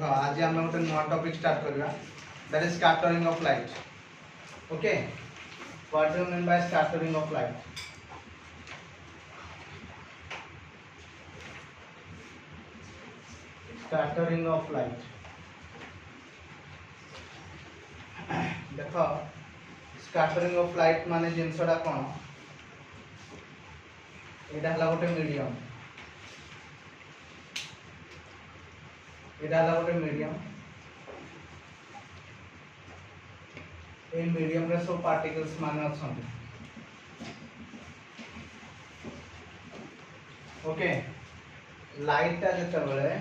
आज आम गोटे नुआ टॉपिक स्टार्ट करवा that is scattering of light. Okay, what do you mean by scattering of light? Scattering of light देख, scattering of light माने जिनसटा कौन, एटा हला गोटे मीडियम, एटा हला गोटे मीडियम, ए मीडियम रे सब पार्टिकल्स माने अछन। ओके, लाइट ता जते बेले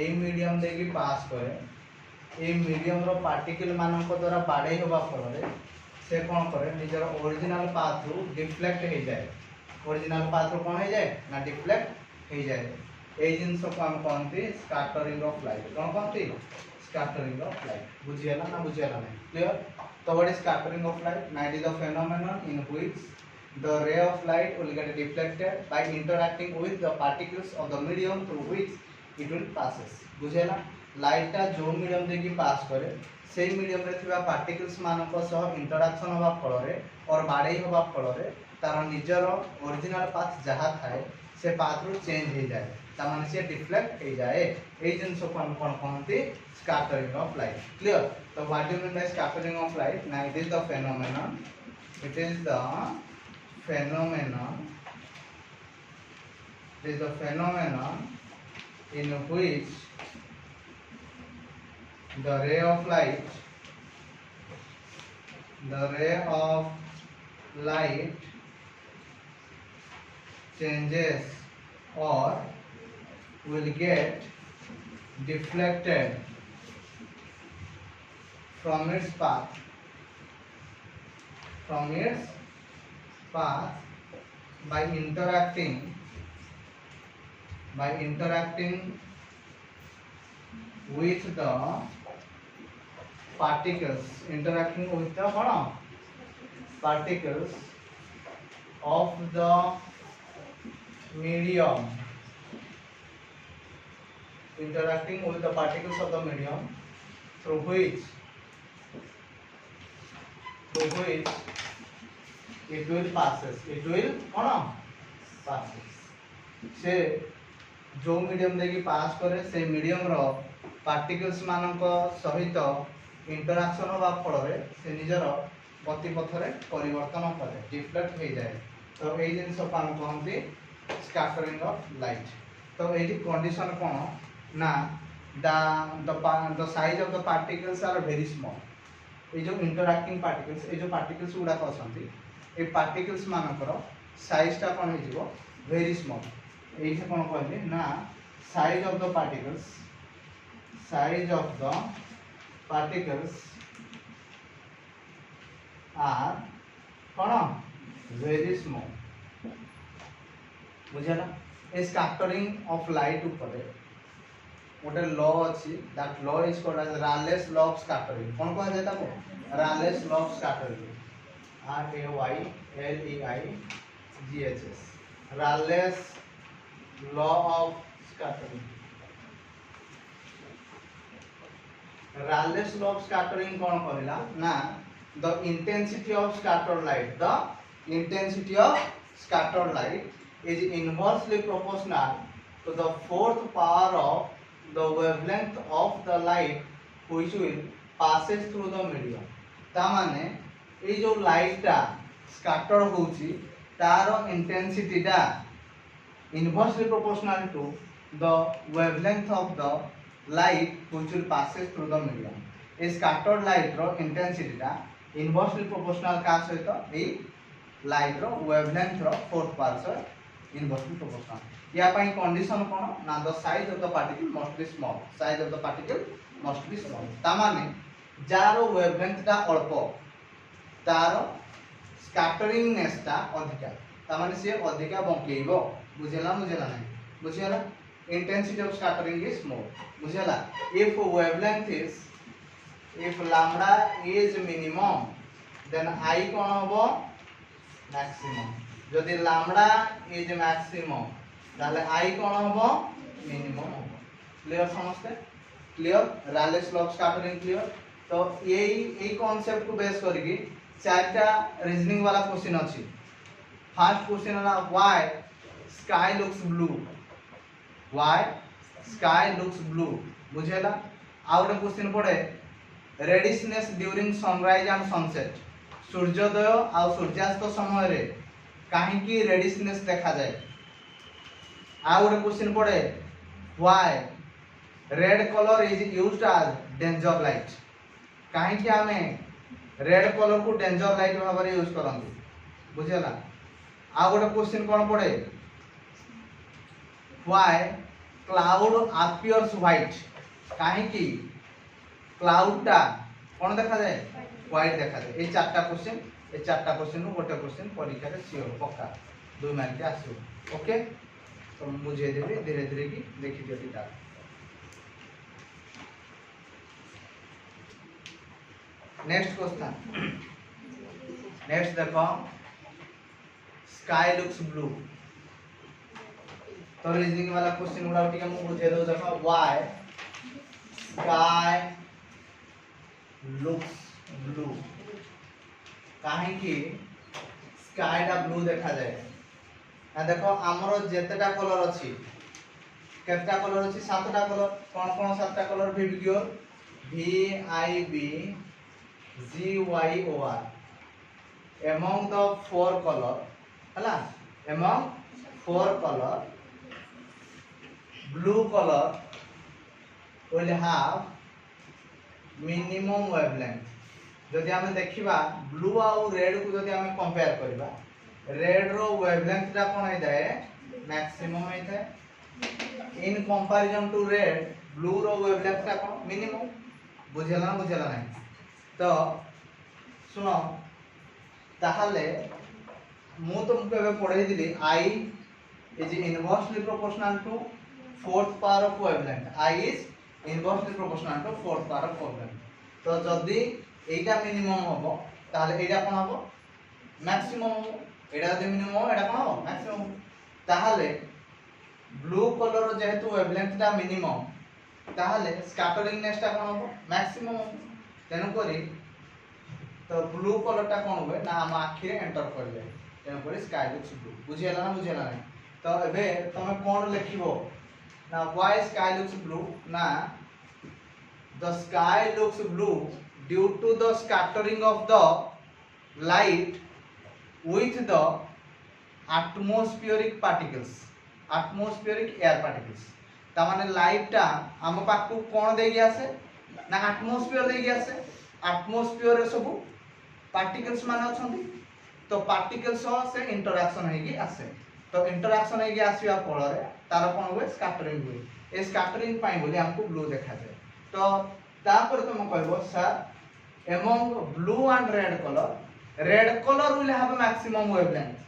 ए मीडियम देकी पास करे, ए मीडियम रो पार्टिकल मानक द्वारा बाडे होबा फल से कौन करे, निजर ओरिजिनल पाथ रु डिफ्लेक्ट हो जाए। ओरिजिनल पाथ रु कौन हो जाए ना डिफ्लेक्ट हो जाए। ए जिंस को हम कहते स्कैटरिंग ऑफ लाइट। कौन कहते स्कैटरिंग ऑफ लाइट। बुझियला ना बुझियला नहीं? क्लियर? तो what is scattering of light? ना it is a phenomenon in which the ray of light will get deflected by interacting with the particles of the medium through which it will passes। बुझियला? Light टा जो medium देकी पास करे से medium रे थिबा particles मानक सह इंटरैक्शन होबा फल रे और बाडे होबा फल रे तार निजर ओरिजिनल पाथ जहा थाए से पाथ रु चेंज हो जाए, ता माने से डिफ्लेक्ट हो जाए। ए जिंस को हम कोन कहते स्कैटरिंग ऑफ लाइट। क्लियर? तो what do you mean by scattering of light? ना it is the phenomenon, it is the phenomenon, it is the phenomenon in which the ray of light changes or will get deflected from its path by interacting with the particles of the medium, interacting with the particles of the medium through which it will passes, से जो medium देखी पास करे से medium रो particles मानक सहित interaction होबा फल रे से निजर गतिपथ रे परिवर्तन करे, डिफ्लेक्ट हो जाए। तो ए जिंस को हम कहते स्कैटरिंग ऑफ लाइट। तो एटी कंडीशन कोन ना the size of the particles are very small. ए जो इंटरैक्टिंग पार्टिकल्स, ए जो पार्टिकल्स गुडा असंती ए पार्टिकल्स मानकर साइज टा कोन हो जिवो वेरी स्मॉल। एठी कोन कहले ना size of the particles are कोन वेरी स्मॉल। बुझला? ए स्कैटरिंग ऑफ लाइट ऊपर गोटे लॉ अच्छी, that law is called as Rayleigh's law of scattering. कौन कहा जाता है? Rayleigh's law of scattering, RAYLEIGHS, Rayleigh's law of scattering. Rayleigh's law of scattering कौन कहला ना the intensity of scattered light is inversely proportional to the fourth power of the wavelength of the light which will passes through the medium। ता माने ए जो light टा scatter होची तारो intensity टा inversely proportional to the wavelength of the light which will passes through the medium। ए scattered light रो intensity टा inversely proportional का सहित ए लाइट रो wavelength रो फोर्थ पावर से inversely proportional। या पाई कंडीशन कोन ना the size of the particle must be small, size of the particle must be small. ता माने जारो वेवलेंथ टा अल्प तारो स्कैटरिंगनेस ता अधिका, ता माने से अधिका बंकेइबो। बुझेला नहीं? बुझेला? Intensity of scattering is more. बुझेला? if lambda is minimum then I कोन होबो मैक्सिमम। जदि लैम्बडा इज मैक्सिमम ताले आई कोन होबो मिनिमम होबो। क्लियर समझते? Clear Rayleigh's law scattering clear. तो यही कांसेप्ट को बेस करके चारटा रीजनिंग वाला क्वेश्चन अछि। फर्स्ट क्वेश्चन है why sky looks blue, why sky looks blue बुझेला। आ गोटे क्वेश्चन पड़े reddishness during sunrise and sunset, सूर्योदय आ सूर्यास्त समय रे काहे रेडिशनेस देखा जाए। आ गोटे क्वेश्चन पड़े why red colour is used as danger light, काहे हमें रेड कलर को डेंजर लाइट भाव में यूज करते बुझेला। आ गोटे क्वेश्चन कौन पड़े व्हाई क्लाउड अपीयर्स व्हाइट, काहे क्लाउड टा कौन देखा जाए व्हाइट देखा जाए। ये चारटा क्वेश्चन, ये चारटा क्वेश्चन गोटे क्वेश्चन परीक्षा रे सियोर पक्का 2 मार्क के आसो। ओके तो मुझे देबे धीरे धीरे की देखि दियो टा। नेक्स्ट क्वेश्चन, नेक्स्ट देखो स्काई लुक्स ब्लू। तो रीजनिंग वाला क्वेश्चन गुडा टिके मु बुझे दो। देखो व्हाई स्काई लुक्स ब्लू, काहे स्काई टा ब्लू देखा जाए। आ देखो हमरो जेतेटा कलर अछि, केतना कलर अछि 7टा कलर। कोन कोन 7टा कलर वीडियो VIB GYOR among the 4 color हला, among 4 color blue color will have minimum wavelength। जदि आमे देखिबा ब्लू आउ रेड को जदि आमे कंपेयर करबा, रेड रो वेवलेंथ टा कोन होइदाए मैक्सिमम होइदाए in comparison to red, blue रो वेवलेंथ टा कोन मिनिमम। बुझेला नहीं। तो सुनो ताहले मु तुमको एबे पढ़ाई दिली I is inversely proportional to 4th power of wavelength, I is inversely proportional to 4th power of wavelength। तो जदि एटा मिनिमम होबो ताहले एटा कोन होबो मैक्सिमम होबो, एटा जदि मिनिमम हो एटा कोन होबो मैक्सिमम। ताहले ब्लू कलर जेहेतु वेवलेंथ टा मिनिमम ताहले स्कैटरिंगनेस टा कोन होबो मैक्सिमम होबो। तेनु करी तो ब्लू कलर टा कोन होबे ना हम आखि रे एंटर करले, तेनु करी स्काई लुक्स ब्लू। बुझियला ना बुझियला नहीं। तो एबे तमे कोन लिखिबो ना व्हाई स्काई लुक्स ब्लू ना the sky looks blue due to the scattering of the light with the atmospheric particles, atmospheric air particles। ता माने लाइट टा हम पाखु कोन देगी आसे ना एटमॉस्फेयर देगी आसे। एटमॉस्फेयर रे सब पार्टिकल्स माने अछंती, तो पार्टिकल्स से इंटरैक्शन हेगी आसे। तो इंटरैक्शन हेगी आसीबा फल रे तार कोन होय स्कैटरिंग होय। ए स्कैटरिंग पाई बोली हमको ब्लू देखा जाए। तो तापर तुम कहबो sir among blue and red colour, red color will have a maximum wavelength,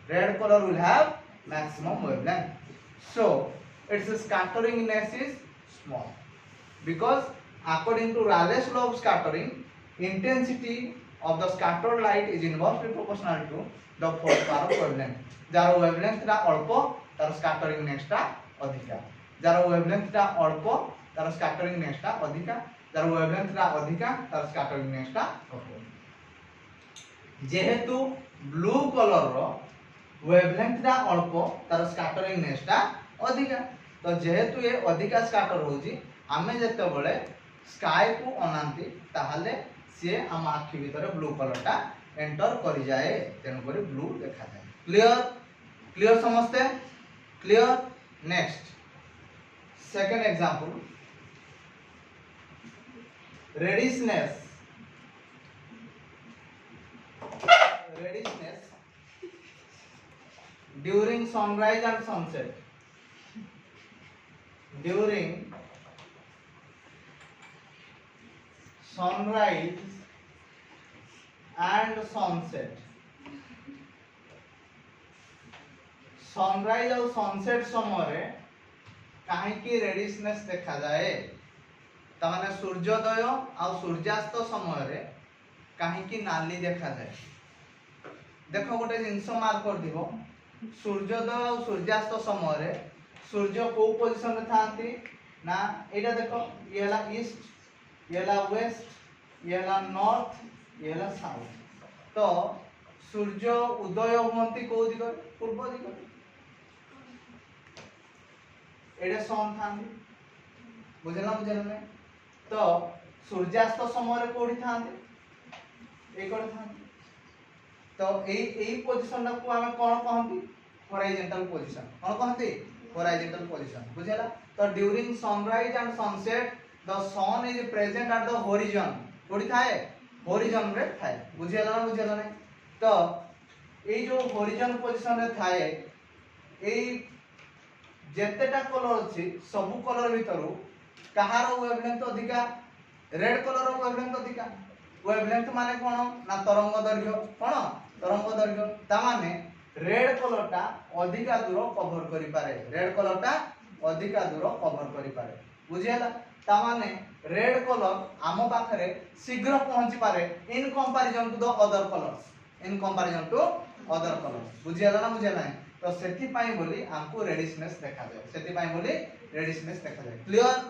red color will have maximum wavelength, so its scatteringness is small because according to Rayleigh's law of scattering, intensity of the scattered light is inversely proportional to the 4th power of wavelength। Jar wavelength टा अल्प तार scatteringness टा अधिका, jar wavelength टा अल्प तार scatteringness टा अधिका, जार wavelength टा अधिका तार scatteringness टा कम। जेहेतु ब्लू कलर रो वेवलेंथ टा अल्प तार स्कैटरिंगनेस टा अधिका, तो जेहेतु ये अधिका स्कैटर होजी आमे जते बळे स्काई को अनांती ताहले से हम आखि भीतर ब्लू कलर टा एंटर करि जाए, तेनु करी ब्लू देखा जाए। क्लियर क्लियर समझते clear. Next second example reddishness during sunrise and sunset, during sunrise and sunset, sunrise और सनसेट समय कहीं रेडिशनेस देखा जाए। तमाने सूर्योदय और सूर्यास्त समय कहीं नाली देखा जाए। देखो गोटे जिनस मार्क कर दिबो सूर्योदय और सूर्यास्त समय सूर्य को पोजीशन रे थांती ना एटा देखो ये हला ईस्ट ये हला वेस्ट ये हला नॉर्थ ये हला साउथ तो सूर्य उदय होती को दिग पूर्व दिग एटा सन था बुझला बुझला नहीं तो सूर्यास्त समय कोठी था ए कोठी था तो एई पोजीशन को हम कोन कहंती हॉरिजॉन्टल पोजीशन कोन कहंती हॉरिजॉन्टल पोजीशन बुझला तो during sunrise and sunset the sun is present at the horizon कोठी थाए हॉरिजॉन रे थाए बुझला ना बुझला नहीं तो एई जो हॉरिजॉन पोजीशन रे थाए एई जेतेटा कलर अछि सब कलर भितरु कहार वेवलेंथ अधिका रेड कलर वेवलेंथ अधिका वेवलेंथ माने कोन ना तरंग दैर्घ्य कोन तरंग दैर्घ्य ता माने रेड कलर टा अधिका दूर कवर करि पारे रेड कलर टा अधिका दूर कवर करि पारे बुझियला ता माने रेड कलर आम पाखरे शीघ्र पहुंची पारे in comparison to the other colours in comparison to other colours बुझियला ना बुझियला तो सेति पाई बोली हमको रेडिशनेस देखा जाय सेति पाई बोली रेडिशनेस देखा जाय क्लियर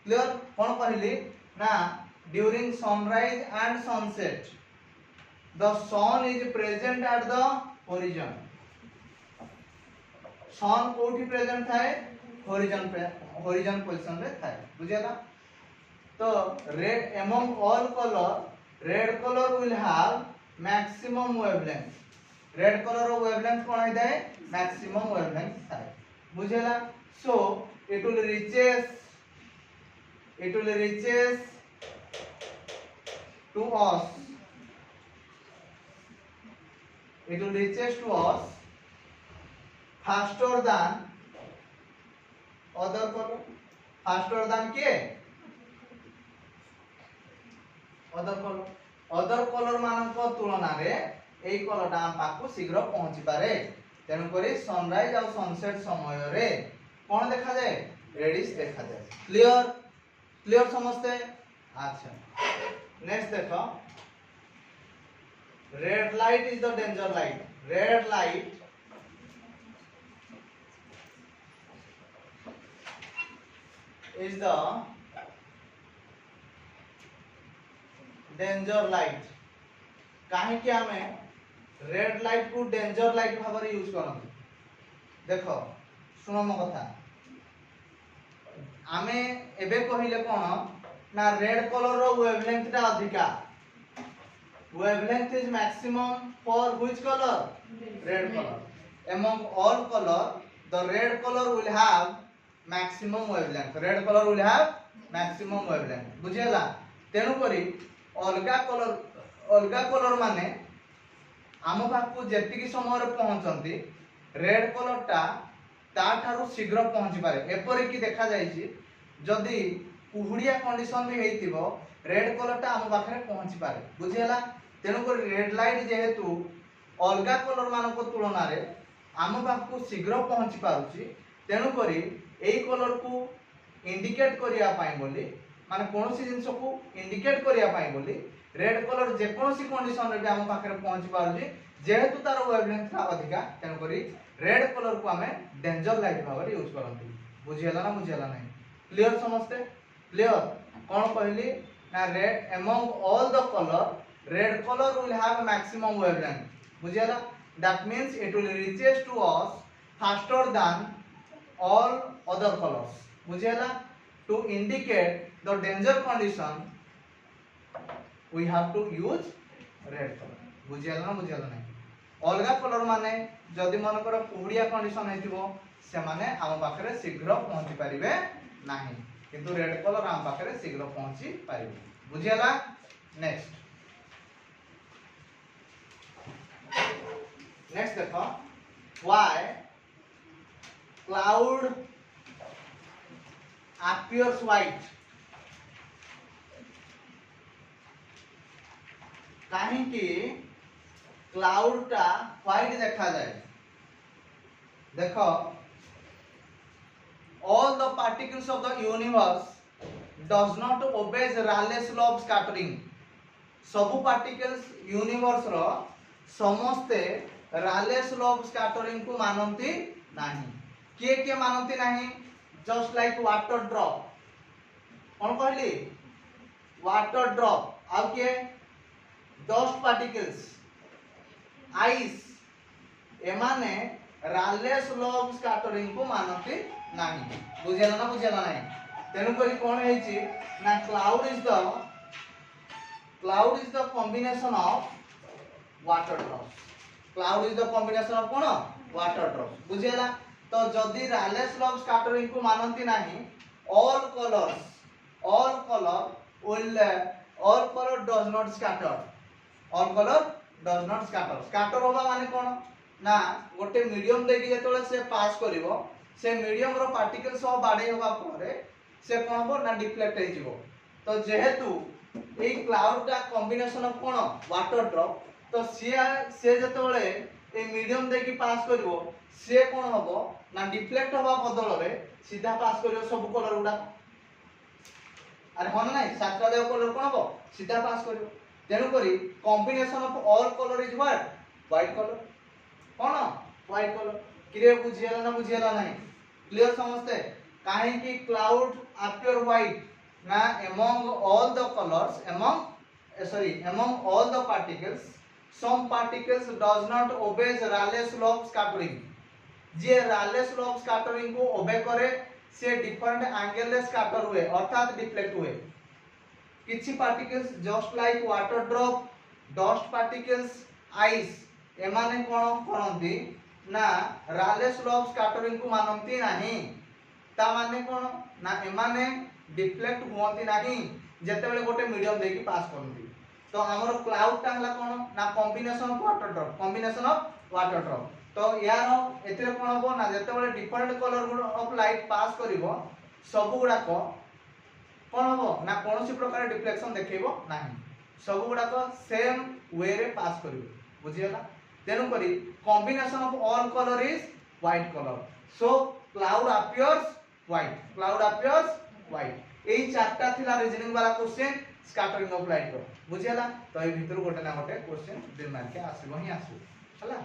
क्लियर कोन कहली ना during sunrise and sunset the sun is present at the horizon sun कोठी प्रेजेंट थाए होरिजन पोजीशन रे थाए बुझियला तो red among all colour red colour will have maximum wavelength red colour रो वेवलेंथ कोन है थाए मैक्सिमम वेवलेंथ थाए बुझियला so it will reaches to us faster than other color faster than के other color मानक तुलना रे एई कलर टा हम पाकु शीघ्र पहुंची पारे तेनु करी सनराइज और सनसेट समय रे कोन देखा जाए रेडिश देखा जाए क्लियर क्लियर समझते अच्छा नेक्स्ट देखो red light is the danger light red light is the danger light काहे कि हमें रेड लाइट को डेंजर लाइट भाବରେ यूज करन देखो सुनो मो कथा आमे एबे कहिले कोन ना रेड कलर रो वेवलेंथ टा अधिका wavelength is maximum for which colour red colour among all color the red color will have maximum wavelength red color will have maximum wavelength बुझियला तेनु करी अलगा कलर माने आम पाखु जेतिकी समय रे पहुंचंती रेड कलर टा ता ठारू शीघ्र पहुंची पारे एपरि की देखा जायछि जदी कुहुडिया कंडीशन भी हेतिबो रेड कलर टा आम पाखरे पहुंची पारे बुझियला तेनु करी रेड लाइट जेहेतु अलगा कलर मानको तुलना रे आम पाखु शीघ्र पहुंची पारुछि तेनु करी एई कलर को इंडिकेट करिया पाई बोली माने कोनोसी जिंस को इंडिकेट करिया पाई बोली रेड कलर जे कोनोसी कंडीशन रे भी आम पाखरे पहुंची पारुछि जेहेतु तार वेवलेंथ अधिका तेनु करी रेड कलर को हमें डेंजर लाइट भाବରେ यूज करंती बुझियला ना बुझियला नहीं क्लियर समझते क्लियर कोन कहली ना red among all the colour red colour will have maximum wavelength बुझियला that means it will reaches to us faster than all other colors बुझियला to indicate the danger condition we have to use red color बुझियला ना बुझियला नहीं अलगा colour माने जदि मन कर कुहुडिया कंडीशन हेतिबो से माने हम पाखरे शीघ्र पहुंची परिबे नाही किंतु रेड कलर हम पाखरे शीघ्र पहुंची परिबे बुझियला नेक्स्ट देखो why cloud appears white काहे कि क्लाउड टा व्हाइट देखा जाए देखो all the particles of the universe does not obey Rayleigh's law of scattering सब particles universe रो समस्ते Rayleigh's law of scattering को मानंती नहीं के मानंती नहीं जस्ट लाइक वाटर ड्रॉप कौन कहली वाटर ड्रॉप आउ किए डस्ट पार्टिकल्स आइस एमाने रालेस लॉ ऑफ स्कैटरिंग को मानती नाही बुझेला ना बुझेला नाही तेनु करी कोन हेची ना cloud is the combination of water drops cloud is the combination of cone water drops बुझेला तो जदी रालेस लॉ ऑफ स्कैटरिंग को मानती नाही all color does not scatter scatter होबा माने कोन ना गोटे मीडियम देकी जेतोले से पास करिवो से मीडियम रो पार्टिकल सो बाडे होबा परे से कोन हो ना डिफ्लेक्ट हे जिवो तो जेहेतु ए क्लाउड का combination of cone water drop तो से जेतोले ए मीडियम देकी पास करिवो से कोन होबो ना डिफ्लेक्ट होबा बदल रे सीधा पास करिवो सब कलर गुडा अरे होन नाही सातटा देव कलर कोन होबो सीधा पास करिवो तेनु करी combination of all colour is what white colour कोन व्हाइट कलर क्लियर बुझियला ना बुझियला नाही क्लियर समझते काहे कि क्लाउड अपीयर व्हाइट ना among all the colors among all the particles some particles does not obey Rayleigh's law of scattering J Rayleigh's law of scattering को ओबे करे से डिफरेंट एंगल ले स्कैटर हुए अर्थात डिफ्लेक्ट हुए किछि particles just like water drop dust particles ice एमाने कोन करंती ना Rayleigh's law of scattering को मानंती नाही ता माने कोन ना एमाने डिफ्लेक्ट होंती नाही जेतेबेले गोटे मीडियम देकी पास करंती तो हमर क्लाउड टा हला कोन ना कॉम्बिनेशन ऑफ वाटर ड्रॉप तो यार एथिरे कोन हो ना जेतेबेले different colour of light pass करिवो सब गुडा को कोन हो ना कोनोसी प्रकार डिफ्लेक्शन देखैबो नाही सब गुडा को सेम वे रे पास करिवो बुझियला तेनु करी combination of all colour is white colour so cloud appears white एई चारटा थिला रीजनिंग वाला क्वेश्चन स्कैटरिंग ऑफ लाइट रो बुझियला तो ए भितर गोटे ना गोटे क्वेश्चन दिन मार के आसीबो ही आसीबो हला।